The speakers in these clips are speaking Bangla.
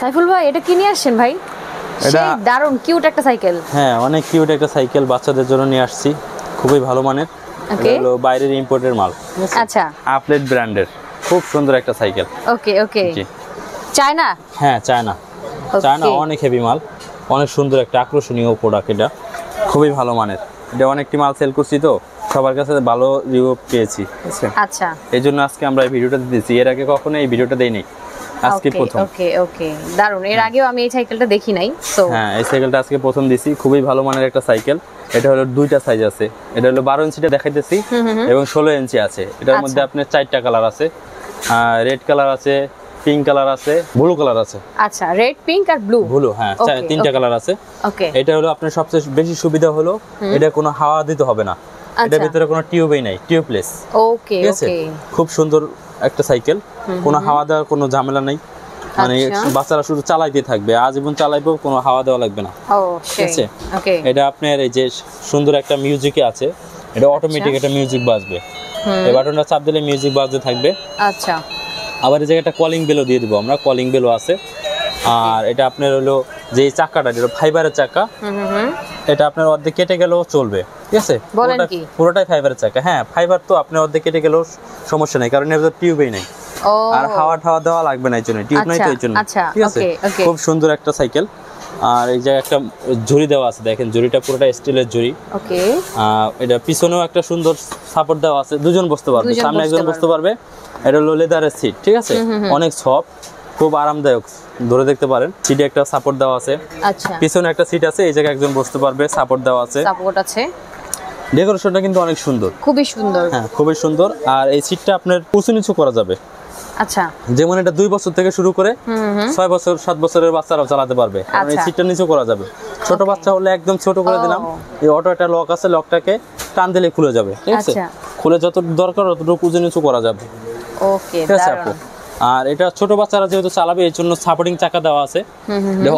সাইফুল ভাই এটা কি নিয়ে আসছেন ভাই? এটা দারুন কিউট একটা সাইকেল। হ্যাঁ অনেক কিউট একটা সাইকেল বাচ্চাদের জন্য নিয়ে আসছি, খুবই ভালো মানের। এটা হলো বাইরের ইম্পোর্টের মাল। আচ্ছা, আপলেট ব্র্যান্ডের খুব সুন্দর একটা সাইকেল। ওকে ওকে, চায়না? হ্যাঁ চায়না, চায়না অনেক হেভি মাল, অনেক সুন্দর একটা আকর্ষণীয় প্রোডাক্ট। এটা খুবই ভালো মানের। এটা অনেকটি মাল সেল করছি তো সবার কাছে ভালো রিভিউ পেয়েছি। আচ্ছা, এই জন্য আজকে আমরা এই ভিডিওটা দিয়েছি, এর আগে কখনো এই ভিডিওটা দেইনি, আজকে প্রথম। ওকে ওকে, দারুন। এর আগেও আমি এই সাইকেলটা দেখি নাই, সো হ্যাঁ এই সাইকেলটা আজকে প্রথম দিছি। খুবই ভালো মানের একটা সাইকেল। এটা হলো দুইটা সাইজ আছে, এটা হলো 12 ইঞ্চিটা দেখাইতেছি এবং 16 ইঞ্চি আছে। এটার মধ্যে আপনার 4টা কালার আছে, রেড কালার আছে, পিঙ্ক কালার আছে, ব্লু কালার আছে। আচ্ছা, রেড, পিঙ্ক আর ব্লু। ব্লু, হ্যাঁ 3টা কালার আছে। ওকে, এটা হলো আপনার সবচেয়ে বেশি সুবিধা হলো এটা কোনো হাওয়া দিতে হবে না, এটার ভিতরে কোনো টিউবই নাই, টিউবলেস। ওকে ওকে, খুব সুন্দর একটা সাইকেল, কোনো হাওয়া দেওয়ার কোনো ঝামেলা নাই। মানে বাচ্চারা শুধু চালাইতে থাকবে, আজীবন চালাইবো, কোনো হাওয়া দেওয়া লাগবে না। ঠিক আছে। এটা আপনার এই যে সুন্দর একটা মিউজিকে আছে, এটা অটোমেটিক একটা মিউজিক বাজবে, এই বাটনটা চাপ দিলে মিউজিক বাজতে থাকবে। আচ্ছা, আবার এই জায়গায় একটা কলিং বেলও দিয়ে দিব আমরা, কলিং বেলও আছে। আর এটা আপনার হলো যে চাকাটা, এটা ফাইবারের চাকা, এটা আপনার অর্ধেক কেটে গেলেও চলবে। ঠিক আছে, পুরোটাই ফাইবারের চাকা। হ্যাঁ ফাইবার তো আপনার অর্ধেক কেটে গেলেও সমস্যা নেই, কারণ এর ভিতরে টিউবই নেই আর হাওয়া ঠাওয়া দেওয়া লাগবে না, এই জন্য টিউব নাই তো এই জন্য। ঠিক আছে, খুব সুন্দর একটা সাইকেল। আর এই জায়গায় একটা ঝুড়ি দেওয়া আছে, দেখেন ঝুড়িটা পুরোটা স্টিলের ঝুড়ি। ওকে, এটা পিছনেও একটা সুন্দর সাপোর্ট দেওয়া আছে, দুজন বসতে পারবে, সামনে একজন বসতে পারবে। এটা হলো লেদারের সিট। ঠিক আছে, অনেক সফট, খুব আরামদায়ক, ধরে দেখতে পারেন। সিটে একটা সাপোর্ট দেওয়া আছে। আচ্ছা, পিছনে একটা সিট আছে, এই জায়গায় একজন বসতে পারবে, সাপোর্ট দেওয়া আছে, সাপোর্ট আছে। ডেকোরেশনটা কিন্তু অনেক সুন্দর, খুবই সুন্দর। হ্যাঁ খুবই সুন্দর। আর এই সিটটা আপনার উঁচু নিচু করা যাবে। আচ্ছা, যেমন এটা 2 বছর থেকে শুরু করে 6 বছর 7 বছরের বাচ্চারাও চালাতে পারবে, কারণ এই সিটটা নিচু করা যাবে। ছোট বাচ্চা হলে একদম ছোট করে দিলাম। এই অটো একটা লক আছে, লকটাকে টান দিলে খুলে যাবে। ঠিক আছে, খুলে যতটুকু দরকার ততটুকু উঁচু নিচু করা যাবে। ওকে, ঠিক আছে আপু। আর এটা ছোট বাচ্চারা যেহেতু চালাবে এই জন্য সাপোর্টিং চাকা দেওয়া আছে,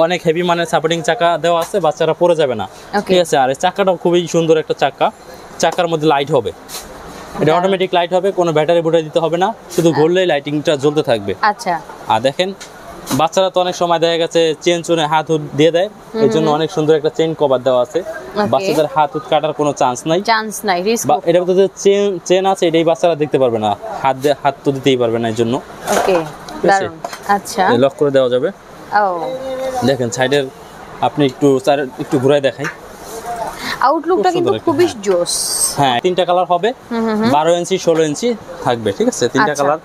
অনেক হেভি মানের সাপোর্টিং চাকা দেওয়া আছে, বাচ্চারা পড়ে যাবে না। ঠিক আছে, আর এই চাকাটাও খুবই সুন্দর একটা চাকা, চাকার মধ্যে লাইট হবে, এটা অটোমেটিক লাইট হবে, কোনো ব্যাটারি বুটারি দিতে হবে না, শুধু ঘুরলেই লাইটিংটা জ্বলতে থাকবে। আচ্ছা, আর দেখেন বাচ্চারা তো অনেক সময় দেখা গেছে চেন চুনে হাত হুত দিয়ে দেয়, এই জন্য অনেক সুন্দর একটা চেন কভার দেওয়া আছে, বাচ্চাদের হাত হুত কাটার কোনো চান্স নাই, রিস্ক। এটার মধ্যে চেন আছে, এটাই বাচ্চারা দেখতে পারবে না, হাত তো দিতেই পারবে না, এই জন্য। ওকে, দারুন। আচ্ছা, লক করে দেওয়া যাবে। ও দেখেন সাইডের, আপনি একটু ঘুরায় দেখাই, আউটলুকটা কিন্তু খুবই জোস। হ্যাঁ 3টা কালার হবে, 12 ইঞ্চি 16 ইঞ্চি থাকবে। ঠিক আছে, 3টা colour,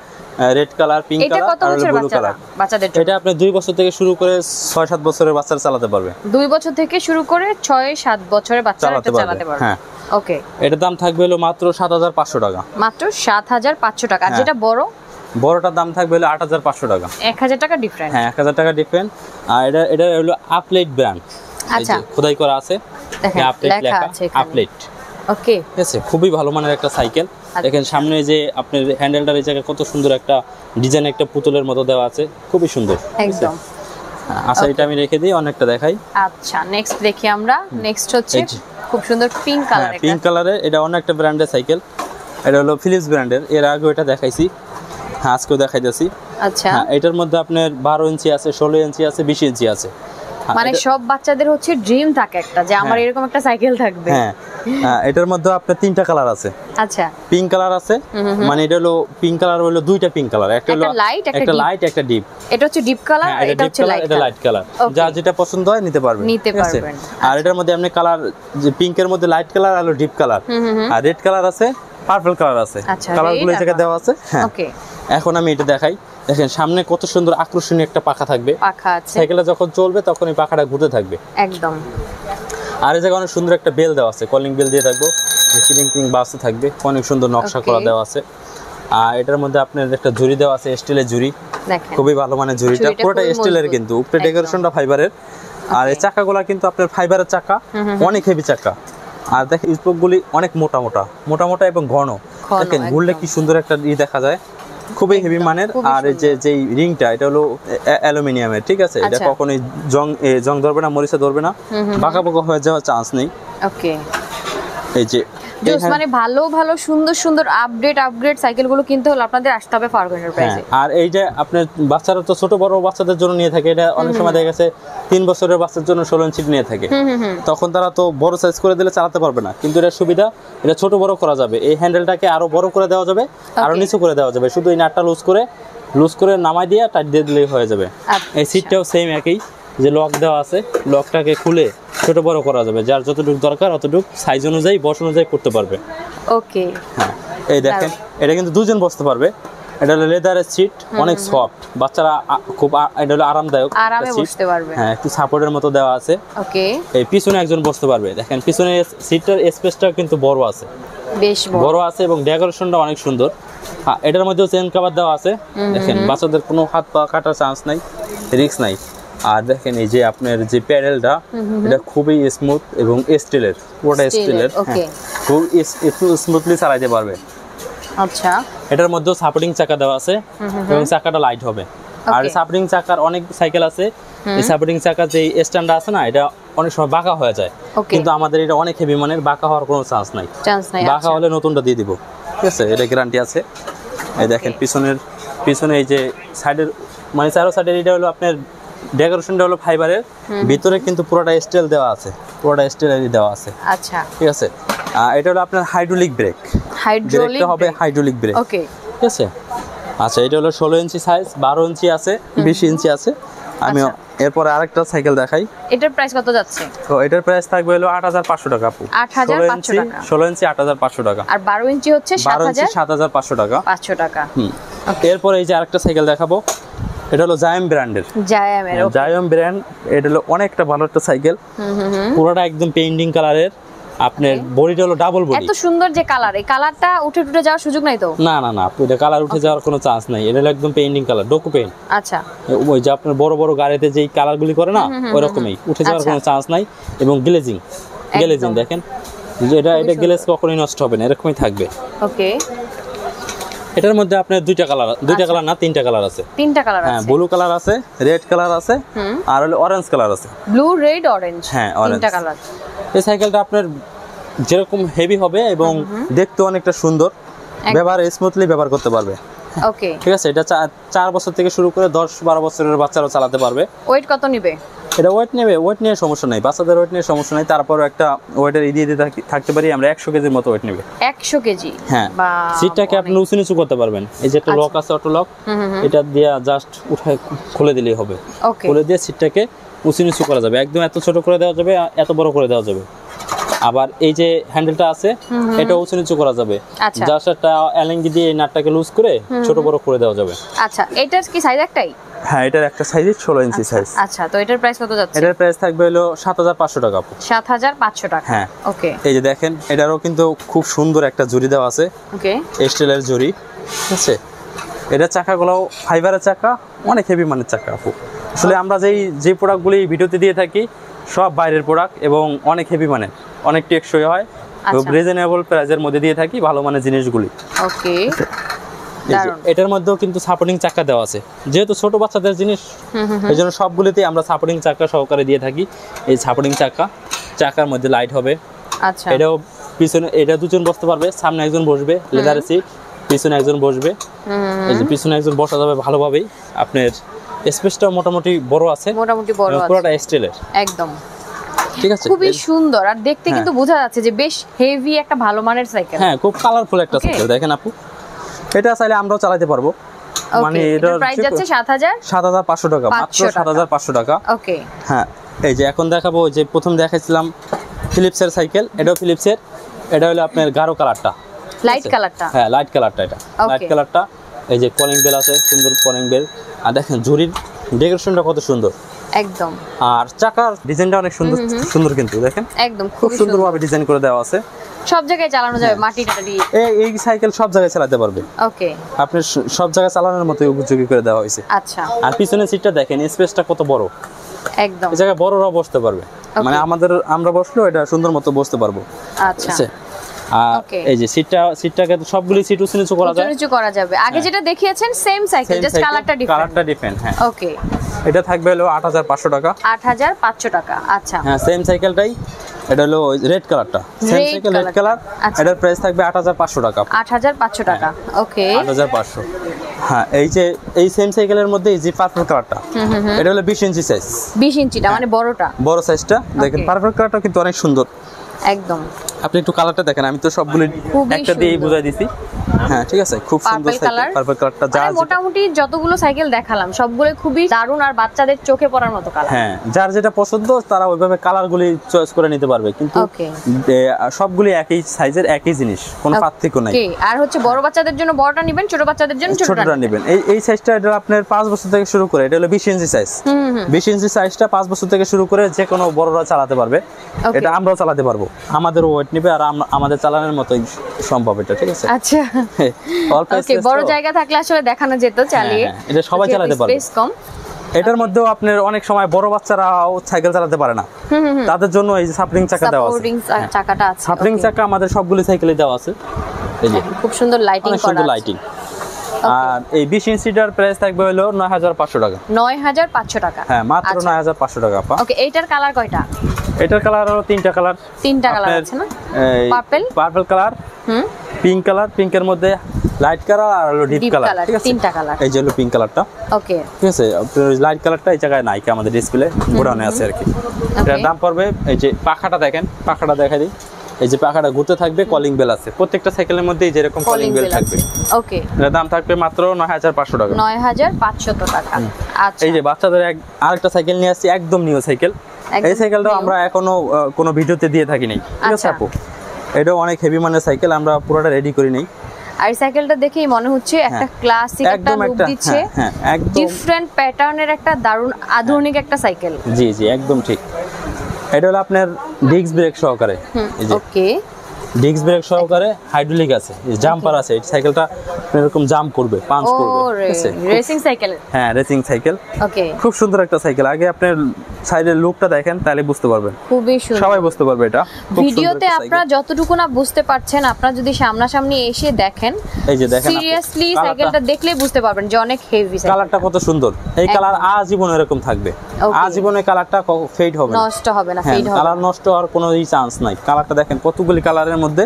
red colour, pink colour আর ব্লু কালার। বাচ্চাদের এটা আপনি 2 বছর থেকে শুরু করে 6-7 বছরের বাচ্চারা চালাতে পারবে। 2 বছর থেকে শুরু করে 6-7 বছরের বাচ্চারা চালাতে পারবে। হ্যাঁ, ওকে। এটার দাম থাকবে হলো মাত্র 7500 টাকা। মাত্র 7500 টাকা। আর যেটা বড়টার দাম থাকবে হলো 8500 টাকা। 1000 টাকা ডিফারেন্স। হ্যাঁ 1000 টাকা ডিফারেন্স। আর এটা হলো আপলেট ব্র্যান্ড। আচ্ছা, খোদাই করা আছে, দেখেন লেখা আছে আপলেট। ওকে, ঠিক আছে, খুবই ভালো মানের একটা সাইকেল। দেখেন সামনে যে আপনার হ্যান্ডেলটার এই জায়গায় কত সুন্দর একটা ডিজাইন, একটা পুতুলের মতো দেওয়া আছে, খুবই সুন্দর একদম। আচ্ছা, এটা আমি রেখে দিই, অনেকটা দেখাই। আচ্ছা, নেক্সট দেখি আমরা। নেক্সট হচ্ছে খুব সুন্দর পিঙ্ক কালার। পিঙ্ক কালারে, এটা অন্য একটা ব্র্যান্ডের সাইকেল, এটা হলো ফিলিপস ব্র্যান্ডের। এর আগে এটা দেখাইছি, আজকেও দেখাইতেছি। আচ্ছা, এটার মধ্যে আপনার 12 ইঞ্চি আছে, 16 ইঞ্চি আছে, 20 ইঞ্চি আছে। মানে সব বাচ্চাদের হচ্ছে ড্রিম থাকে একটা, যে আমার এরকম একটা সাইকেল থাকবে। হ্যাঁ, এটার মধ্যে আপনার 3টা কালার আছে। আচ্ছা, পিঙ্ক কালার আছে, মানে এটা হলো পিঙ্ক কালার, হলো 2টা পিঙ্ক কালার, একটা হলো একটা লাইট একটা ডিপ। এটা হচ্ছে ডিপ কালার, এটা হচ্ছে লাইট, এটা লাইট কালার। যা যেটা পছন্দ হয় নিতে পারবেন। আর এটার মধ্যে আপনি কালার, যে পিঙ্কের মধ্যে লাইট কালার আর ডিপ কালার, আর রেড কালার আছে, পার্পল কালার আছে, কালারগুলো এই জায়গায় দেওয়া আছে। হ্যাঁ, ওকে। এখন আমি এটা দেখাই। দেখেন সামনে কত সুন্দর আকর্ষণীয় একটা পাখা থাকবে, সাইকেলটা যখন চলবে তখন এই পাখাটা ঘুরতে থাকবে একদম। আর এই জায়গায় অনেক সুন্দর একটা বেল দেওয়া আছে, কলিং বেল দিয়ে থাকবো, চিলিং বাসে থাকবে, অনেক সুন্দর নকশা করা দেওয়া আছে। আর এটার মধ্যে আপনার একটা ঝুড়ি দেওয়া আছে, স্টিলের ঝুড়ি, খুবই ভালো মানের ঝুড়িটা, পুরোটা স্টিলের, কিন্তু উপরে ডেকোরেশনটা ফাইবারের। আর এই চাকাগুলো কিন্তু আপনার ফাইবারের চাকা, অনেক হেভি চাকা। আর দেখেন স্পোকগুলি অনেক মোটা মোটা এবং ঘন, দেখেন ঘুরলে কি সুন্দর একটা দেখা যায়, খুবই হেভি মানের। আর এই যে রিংটা, এটা হলো অ্যালুমিনিয়ামের। ঠিক আছে, এটা কখনোই জং ধরবে না, মরিচা ধরবে না, বাঁকা বাঁকা হয়ে যাওয়ার চান্স নেই। ওকে, এই যে জোস মানে ভালো ভালো সুন্দর সুন্দর আপগ্রেড সাইকেলগুলো কিনতে হলে আপনাদের আসতে হবে ফারুক এন্টারপ্রাইজে। আর এই যে আপনার বাচ্চারা তো ছোট বড় বাচ্চাদের জন্য নিয়ে থাকে, এটা অনেক সময় দেখা গেছে 3 বছরের বাচ্চার জন্য 16 ইঞ্চি নিয়ে থাকে, তখন তারা তো বড় সাইজ করে দিলে চালাতে পারবে না, কিন্তু এটা সুবিধা, এটা ছোট বড় করা যাবে, এই হ্যান্ডেলটাকে আরো বড় করে দেওয়া যাবে, আরো নিচু করে দেওয়া যাবে, শুধু এই নাটটা লুজ করে নামাই দিয়ে টাইট দিয়ে দিলেই হয়ে যাবে। এই সিটটাও সেম একই, যে লক দেওয়া আছে, লকটাকে খুলে ছোট বড় করা যাবে, যার যতটুকু দরকার অতটুকু সাইজ অনুযায়ী বস অনুযায়ী করতে পারবে। ওকে, হ্যাঁ এই দেখেন এটা কিন্তু দুজন বসতে পারবে, এটা হলো লেদারের সিট, অনেক সফট, বাচ্চারা খুব এটা হলো আরামদায়ক, আরামে বসতে পারবে। হ্যাঁ একটু সাপোর্টের মতো দেওয়া আছে। ওকে, এই পিছনে একজন বসতে পারবে, দেখেন পিছনে সিটটার স্পেসটাও কিন্তু বড় আছে, বেশ বড় আছে এবং ডেকোরেশনটা অনেক সুন্দর। হ্যাঁ এটার মধ্যেও চেন কভার দেওয়া আছে, দেখেন বাচ্চাদের কোনো হাত পা কাটার চান্স নাই, রিস্ক নাই। আর দেখেন এই যে আপনার যে প্যাডেলটা, এটা খুবই স্মুথ এবং স্টিলের, পুরোটা স্টিলের, খুব স্মুথলি চালাতে পারবে। আচ্ছা, এটার মধ্যেও সাপোর্টিং চাকা দেওয়া আছে এবং চাকাটা লাইট হবে। আর সাপোর্টিং চাকার অনেক সাইকেল আছে, এই সাপোর্টিং চাকা যে স্ট্যান্ডটা আছে না, এটা অনেক সময় বাঁকা হয়ে যায়, কিন্তু আমাদের এটা অনেক হেভি মানের, বাঁকা হওয়ার কোনো চান্স নাই, বাঁকা হলে নতুনটা দিয়ে দিব, ঠিক আছে, এটা গ্যারান্টি আছে। এই দেখেন পিছনে এই যে সাইডের মানে চারো সাইডের এটা হলো আপনার ডেকোরেশনটা হলো ফাইবারের, ভিতরে কিন্তু পুরোটা স্টিল দেওয়া আছে, পুরোটা স্টিলেরই দেওয়া আছে। আচ্ছা ঠিক আছে, এটা হলো আপনার হাইড্রোলিক ব্রেক, ব্রেকটা হবে হাইড্রোলিক ব্রেক। ওকে, ঠিক আছে। আচ্ছা এটা হলো 16 ইঞ্চি সাইজ, 12 ইঞ্চি আছে, 20 ইঞ্চি আছে। আমি এরপর আরেকটা সাইকেল দেখাই। এটার প্রাইস কত যাচ্ছে? তো এটার প্রাইস থাকবে হলো 8500 টাকা আপু। 8500 টাকা। 16 ইঞ্চি 8500 টাকা। আর 12 ইঞ্চি হচ্ছে 7500 টাকা। 500 টাকা। এরপর এই যে আরেকটা সাইকেল দেখাবো, এটা হলো জায়াম ব্র্যান্ডের। জায়াম ব্র্যান্ড, এটা হলো অনেকটা ভালো একটা সাইকেল, পুরোটা একদম পেইন্টিং কালারের, আপনার বডিটা হলো ডাবল বডি। এত সুন্দর যে কালার, এই কালারটা উঠে যাওয়ার সুযোগ নাই তো? না না না, এটা কালার উঠে যাওয়ার কোনো চান্স নাই, এটা হলো একদম পেইন্টিং কালার, ডোকো পেইন্ট। আচ্ছা, ওই যে আপনার বড় বড় গাড়িতে যেই কালারগুলি করে না, ওই রকমই, উঠে যাওয়ার কোনো চান্স নাই। এবং গ্লেজিং দেখেন, যে এটা গ্লেজ কখনোই নষ্ট হবে না, এরকমই থাকবে। ওকে, এটার মধ্যে আপনার দুইটা কালার না তিনটা কালার আছে। হ্যাঁ, ব্লু কালার আছে, রেড কালার আছে, আর হলো অরেঞ্জ কালার আছে। ব্লু, রেড, অরেঞ্জ, হ্যাঁ তিনটা কালার। এই সাইকেলটা আপনার যেরকম হেভি হবে এবং দেখতে অনেকটা সুন্দর, স্মুথলি ব্যবহার করতে পারবে। ওকে, ঠিক আছে, এটা 4 বছর থেকে শুরু করে 10-12 বছরের বাচ্চারাও চালাতে পারবে। ওয়েট কত নেবে? এটা ওয়েট নিয়ে সমস্যা নাই, বাচ্চাদের ওয়েট নিয়ে সমস্যা নাই, তারপরও একটা ওয়েটের দিয়ে থাকতে পারি আমরা, 100 কেজির মতো ওয়েট নেবে। 100 কেজি? হ্যাঁ, সিটটাকে আপনি উঁচু নিচু করতে পারবেন, এই যে একটা লক আছে, অটো লক, এটা দিয়ে জাস্ট উঠায় খুলে দিলেই হবে। খুলে দিয়ে সিটটাকে উঁচু নিচু করা যাবে, একদম এত ছোট করে দেওয়া যাবে, এত বড় করে দেওয়া যাবে। আবার এই যে হ্যান্ডেলটা আছে, এটা উঁচু নিচু করা যাবে, জাস্ট একটা অ্যালেঙ্গি দিয়ে এই নাটটাকে লুজ করে ছোট বড় করে দেওয়া যাবে। আচ্ছা, এটার কি সাইজ একটাই? হ্যাঁ, এটার একটা সাইজ 16 ইঞ্চি সাইজ। আচ্ছা, তো এটার প্রাইস কত যাচ্ছে? এটার প্রাইস থাকবে হলো 7500 টাকা। 7500 টাকা। হ্যাঁ, ওকে। এই যে দেখেন, এটারও কিন্তু খুব সুন্দর একটা জুড়ি দেওয়া আছে। ওকে, স্টিলের জুড়ি, ঠিক আছে। এটা চাকাগুলো ফাইবারের চাকা, অনেক হেভি মানের চাকা আপু। আসলে আমরা যে প্রোডাক্টগুলি ভিডিওতে দিয়ে থাকি সব বাইরের প্রোডাক্ট এবং অনেক হেভি মানের, অনেক টেকসই হয়, রিজনেবল প্রাইসের মধ্যে দিয়ে থাকি ভালো মানের জিনিসগুলি। ওকে, এটার মধ্যেও কিন্তু সাপোর্টিং চাকা দেওয়া আছে, যেহেতু ছোট বাচ্চাদের জিনিস, এই জন্য সবগুলিতেই আমরা সাপোর্টিং চাকা সহকারে দিয়ে থাকি। এই সাপোর্টিং চাকার মধ্যে লাইট হবে। আচ্ছা, এটাও পিছনে, এটা দুজন বসতে পারবে, সামনে একজন বসবে, লেদারের সিট, পিছনে একজন বসবে। এই যে পিছনে একজন বসা যাবে ভালোভাবেই। আপনার স্পেসটাও মোটামুটি বড় আছে, পুরোটা স্টিলের একদম। ঠিক আছে, খুবই সুন্দর, আর দেখতে কিন্তু বোঝা যাচ্ছে যে বেশ হেভি একটা ভালো মানের সাইকেল। হ্যাঁ, খুব কালারফুল একটা সাইকেল। দেখেন আপু, এটা চাইলে আমরাও চালাতে পারবো। মানে এটার প্রাইস যাচ্ছে 7500 টাকা, মাত্র 7500 টাকা। ওকে, হ্যাঁ, এই যে এখন দেখাবো, যে প্রথম দেখাইছিলাম ফিলিপসের সাইকেল, এটাও ফিলিপসের, এটা হলো আপনার গাঢ় কালারটা, লাইট কালারটা। হ্যাঁ, লাইট কালারটা, এটা লাইট কালারটা। এই যে কলিং বেল আছে, সুন্দর কলিং বেল, আর দেখেন ঝুরির ডেকোরেশনটা কত সুন্দর একদম। আর চাকার ডিজাইনটা অনেক সুন্দর কিন্তু দেখেন, একদম খুব সুন্দরভাবে ডিজাইন করে দেওয়া আছে। সব জায়গায় চালানো যাবে, মাটি টাটি, এই সাইকেল সব জায়গায় চালাতে পারবে। ওকে, আপনি সব জায়গায় চালানোর মতো উপযোগী করে দেওয়া হয়েছে। আচ্ছা, আর পিছনের সিটটা দেখেন, স্পেসটা কত বড়, একদম। এই জায়গায় বড়রাও বসতে পারবে, মানে আমরা বসলেও এটা সুন্দর মতো বসতে পারবো। আচ্ছা, এই যে সিটটাকে সবগুলি সিট উঁচু নিচু করা যাবে। আগে যেটা দেখিয়েছেন সেম সাইকেল, জাস্ট কালারটা ডিফারেন্ট। হ্যাঁ, ওকে। এটা থাকবে হলো 8500 টাকা। 8500 টাকা। আচ্ছা, হ্যাঁ, সেম সাইকেলটাই এটা হলো রেড কালারটা, সেম সাইকেল রেড কালার। এটার প্রাইস থাকবে 8500 টাকা। 8500 টাকা, ওকে 8500। হ্যাঁ, এই যে এই সেম সাইকেলের মধ্যে এই যে পার্পল কালারটা, এটা হলো 20 ইঞ্চি সাইজ। 20 ইঞ্চিটা মানে বড়টা, বড় সাইজটা দেখেন। পার্পল কালারটা কিন্তু অনেক সুন্দর একদম। আপনি একটু কালারটা দেখেন, আমি তো সবগুলো একটা দিয়েই বুঝাই দিছি। হ্যাঁ ঠিক আছে, খুব সুন্দর সাইকেল। পার্পল কালারটা যা মোটামুটি যতগুলো সাইকেল দেখালাম সবগুলো খুবই দারুণ আর বাচ্চাদের চোখে পড়ার মতো কালার। হ্যাঁ, যার যেটা পছন্দ তারা ওইভাবে কালারগুলি চয়েস করে নিতে পারবে, কিন্তু সবগুলি একই সাইজের, একই জিনিস, কোনো পার্থক্য নাই। আর হচ্ছে বড় বাচ্চাদের জন্য বড়টা নেবেন, ছোট বাচ্চাদের জন্য ছোটটা নেবেন। এই সাইজটা এটা আপনার 5 বছর থেকে শুরু করে, এটা হলো 20 ইঞ্চি সাইজ। 20 ইঞ্চি সাইজটা 5 বছর থেকে শুরু করে যে কোনো বড়রা চালাতে পারবে। এটা আমরাও চালাতে পারবো, আমাদের ওয়েট নিবে আর আমাদের চালানোর মতোই সম্ভব এটা, ঠিক আছে? আচ্ছা, ওকে, বড় জায়গা থাকলে আসলে দেখানো যেত চালিয়ে। এটা সবাই চালাতে পারবে, স্পেস কম। এটার মধ্যেও আপনার অনেক সময় বড় বাচ্চারাও সাইকেল চালাতে পারে না, তাদের জন্য এই যে সাপোর্টিং চাকা দেওয়া আছে। চাকাটা আছে, সাপোর্টিং চাকা আমাদের সবগুলো সাইকেলে দেওয়া আছে। এই যে খুব সুন্দর লাইটিং করা আছে, সুন্দর লাইটিং। আর এই 20 ইঞ্চিটার প্রাইস থাকবে হলো 9500 টাকা। 9500 টাকা, হ্যাঁ, মাত্র 9500 টাকা আপা। ওকে, এইটার কালার কয়টা? এটার কালার হলো 3টা কালার। 3টা কালার আছে না? পার্পল কালার, পিঙ্ক কালার, পিঙ্কের মধ্যে লাইট কালার আর হলো ডিপ কালার, ঠিক আছে? 3টা কালার। এই যে হলো পিঙ্ক কালারটা, ওকে, ঠিক আছে? লাইট কালারটা এই জায়গায় নাই, আমাদের ডিসপ্লে গোডাউনে আছে আর কি। এটার দাম পড়বে, এই যে পাখাটা দেখেন, পাখাটা দেখাই দিই। এই যে পাখাটা ঘুরতে থাকবে, কলিং বেল আছে প্রত্যেকটা সাইকেলের মধ্যে, যেরকম কলিং বেল থাকবে। ওকে, এর দাম থাকবে মাত্র 9500 টাকা। 9500 টাকা। আচ্ছা, এই যে বাচ্চাদের আরেকটা সাইকেল নিয়ে আসছি, একদম নিউ সাইকেল। এই সাইকেলটাও আমরা এখনো কোনো ভিডিওতে দিয়ে থাকি নাই, ঠিক আছে আপু? এটাও অনেক হেভি মানের সাইকেল, আমরা পুরোটা রেডি করি নাই। আর এই সাইকেলটা দেখেই মনে হচ্ছে একটা ক্লাসিক একটা লুক দিচ্ছে, একদম ডিফারেন্ট প্যাটার্নের একটা দারুণ আধুনিক একটা সাইকেল। জি জি, একদম ঠিক। এটা হলো আপনার ডিস্ক ব্রেক সহকারে, এই যে ওকে, ডিস্ক ব্রেক সহকারে, হাইড্রোলিক আছে, জাম্পার আছে। এই সাইকেলটা এরকম জাম্প করবে, পাঞ্চ করবে, ঠিক আছে? রেসিং সাইকেল, হ্যাঁ, রেসিং সাইকেল। ওকে, খুব সুন্দর একটা সাইকেল। আগে আপনার সাইডের লুকটা দেখেন, তাহলে বুঝতে পারবেন, খুবই সুন্দর, সবাই বুঝতে পারবে এটা। ভিডিওতে আপনারা যতটুকু না বুঝতে পারছেন, আপনারা যদি সামনাসামনি এসে দেখেন, এই যে দেখেন, সিরিয়াসলি সাইকেলটা দেখলেই বুঝতে পারবেন যে অনেক হেভি সাইকেল। কালারটা কত সুন্দর, এই কালার আজীবন এরকম থাকবে, আজীবনে কালারটা ফেড হবে না, নষ্ট হবে না, ফেড হবে না, কালার নষ্ট হওয়ার কোনো চান্স নাই। কালারটা দেখেন কতগুলি কালারের মধ্যে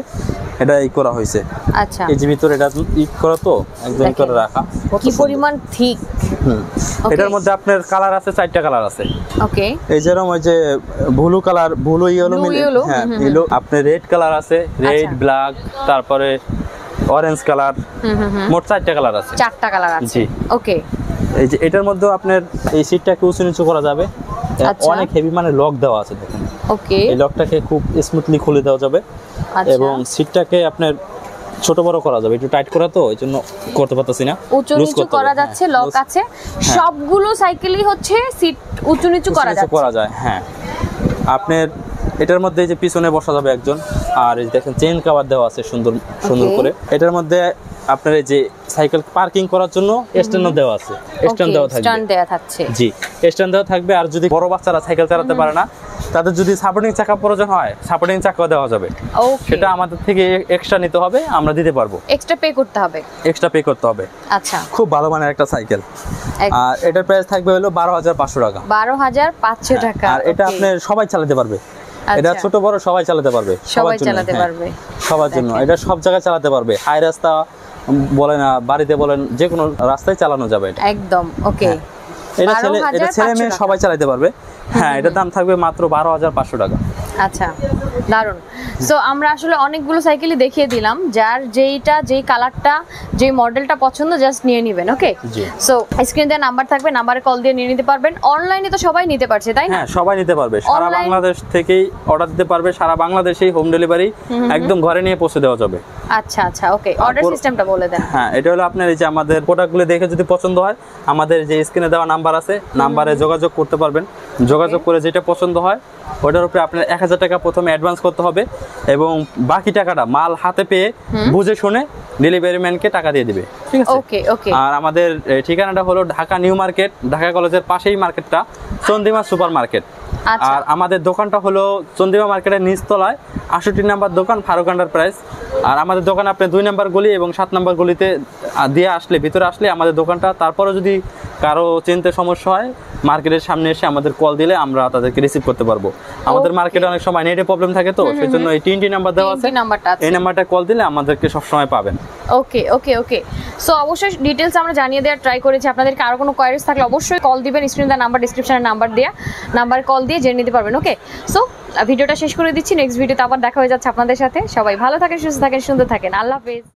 এটা ই করা হয়েছে। আচ্ছা, এই যে ভিতরে এটা ই করা, তো একদম করে রাখা, কি পরিমাণ ঠিক। এটার মধ্যে আপনার কালার আছে, 4টা কালার আছে। ওকে, এই যেরকম ওই যে ব্লু কালার, ব্লু ইয়েলো মিলে, হ্যাঁ ইয়েলো, আপনার রেড কালার আছে, রেড, ব্ল্যাক, তারপরে অরেঞ্জ কালার, মোট 4টা কালার আছে। 4টা কালার আছে, জি। ওকে, এই যে এটার মধ্যে আপনার এই সিটটাকে উঁচু নিচু করা যাবে, অনেক হেভি মানে লক দেওয়া আছে দেখেন। ওকে, এই লকটাকে খুব স্মুথলি খুলে দেওয়া যাবে, এবং সিটটাকে আপনার ছোট বড় করা যাবে। একটু টাইট করা তো, এই জন্য করতে পারতেছি না, উঁচু নিচু করা যাচ্ছে, লক আছে। সবগুলো সাইকেলই হচ্ছে সিট উঁচু নিচু করা যায়। হ্যাঁ, আপনার এটার মধ্যে এই যে পিছনে বসা যাবে একজন, আর এই দেখেন চেইন কভার দেওয়া আছে সুন্দর সুন্দর করে। এটার মধ্যে আপনার এই যে সাইকেল পার্কিং করার জন্য স্ট্যান্ড দেওয়া আছে, স্ট্যান্ড দেওয়া থাকবে, স্ট্যান্ড দেওয়া থাকছে, জি, স্ট্যান্ড দেওয়া থাকবে। আর যদি বড় বাচ্চারা সাইকেল চালাতে পারে না, তাদের যদি সাপোর্টিং চাকা প্রয়োজন হয়, সাপোর্টিং চাকাও দেওয়া যাবে। সেটা আমাদের থেকে এক্সট্রা নিতে হবে, আমরা দিতে পারবো, এক্সট্রা পে করতে হবে, এক্সট্রা পে করতে হবে। আচ্ছা, খুব ভালো মানের একটা সাইকেল। আর এটার প্রাইস থাকবে হলো 12500 টাকা। 12500 টাকা। আর এটা আপনি সবাই চালাতে পারবে, এটা ছোট বড় সবাই চালাতে পারবে, সবাই চালাতে পারবে, সবার জন্য। এটা সব জায়গায় চালাতে পারবে, হাই রাস্তা বলেন, বাড়িতে বলেন, যে কোনো রাস্তায় চালানো যাবে এটা, একদম। ওকে, এটা ছেলে মেয়ে সবাই চালাতে পারবে। হ্যাঁ, এটার দাম থাকবে মাত্র 12500 টাকা। আচ্ছা, দারুন। সো আমরা আসলে অনেকগুলো সাইকেলই দেখিয়ে দিলাম, যার যেই কালারটা, যেই মডেলটা পছন্দ জাস্ট নিয়ে নেবেন। ওকে, সো স্ক্রিনে দেওয়া নাম্বার থাকবে, নাম্বারে কল দিয়ে নিয়ে নিতে পারবেন। অনলাইনে তো সবাই নিতে পারছে, তাই না? হ্যাঁ, সবাই নিতে পারবে, সারা বাংলাদেশ থেকেই অর্ডার দিতে পারবে, সারা বাংলাদেশেই হোম ডেলিভারি একদম ঘরে নিয়ে পৌঁছে দেওয়া যাবে। আচ্ছা আচ্ছা, ওকে, অর্ডার সিস্টেমটা বলে দেন। হ্যাঁ, এটা হলো আপনার এই যে আমাদের প্রোডাক্টগুলো দেখে যদি পছন্দ হয়, আমাদের যে স্ক্রিনে দেওয়া নাম্বার আছে, নাম্বারে যোগাযোগ করতে পারবেন। যোগাযোগ করে যেটা পছন্দ হয় ওটার উপরে আপনার 1000 টাকা প্রথমে অ্যাডভান্স করতে হবে, এবং বাকি টাকাটা মাল হাতে পেয়ে বুঝে শুনে ডেলিভারি ম্যানকে টাকা দিয়ে দিবে, ঠিক আছে? ওকে ওকে। আর আমাদের ঠিকানাটা হলো ঢাকা নিউ মার্কেট, ঢাকা কলেজের পাশেই মার্কেটটা, চন্দ্রিমা সুপার মার্কেট। আর আমাদের দোকানটা হলো চন্দিমা মার্কেটের নিচতলায় 68 নাম্বার দোকান, ফারুক এন্টারপ্রাইজ। আর আমাদের দোকানে আপনি 2 নাম্বার গলি এবং 7 নাম্বার গলিতে দিয়ে আসলে, ভিতরে আসলে আমাদের দোকানটা। তারপরে যদি কারো চিনতে সমস্যা হয়, মার্কেটের সামনে এসে আমাদের কল দিলে আমরা তাদেরকে রিসিভ করতে পারবো। আমাদের মার্কেটে অনেক সময় নেটে প্রবলেম থাকে, তো সেজন্য এই 3টি নাম্বার দেওয়া আছে, এই নাম্বারটা কল দিলে আমাদেরকে সব সময় পাবেন। ওকে ওকে ওকে, সো অবশ্যই ডিটেইলস আমরা জানিয়ে দেওয়ার ট্রাই করেছি। আপনাদেরকে আরো কোনো কোয়ারিজ থাকলে অবশ্যই কল দিবেন, স্ক্রিনে দেওয়া নাম্বার, ডেসক্রিপশনে নাম্বার দেয়া নাম্বার কল দিয়ে জেনে নিতে পারবেন। ওকে, সো ভিডিওটা শেষ করে দিচ্ছি, নেক্সট ভিডিওতে আবার দেখা হয়ে যাচ্ছে আপনাদের সাথে। সবাই ভালো থাকেন, সুস্থ থাকেন, সুন্দর থাকেন, আল্লাহ হাফেজ।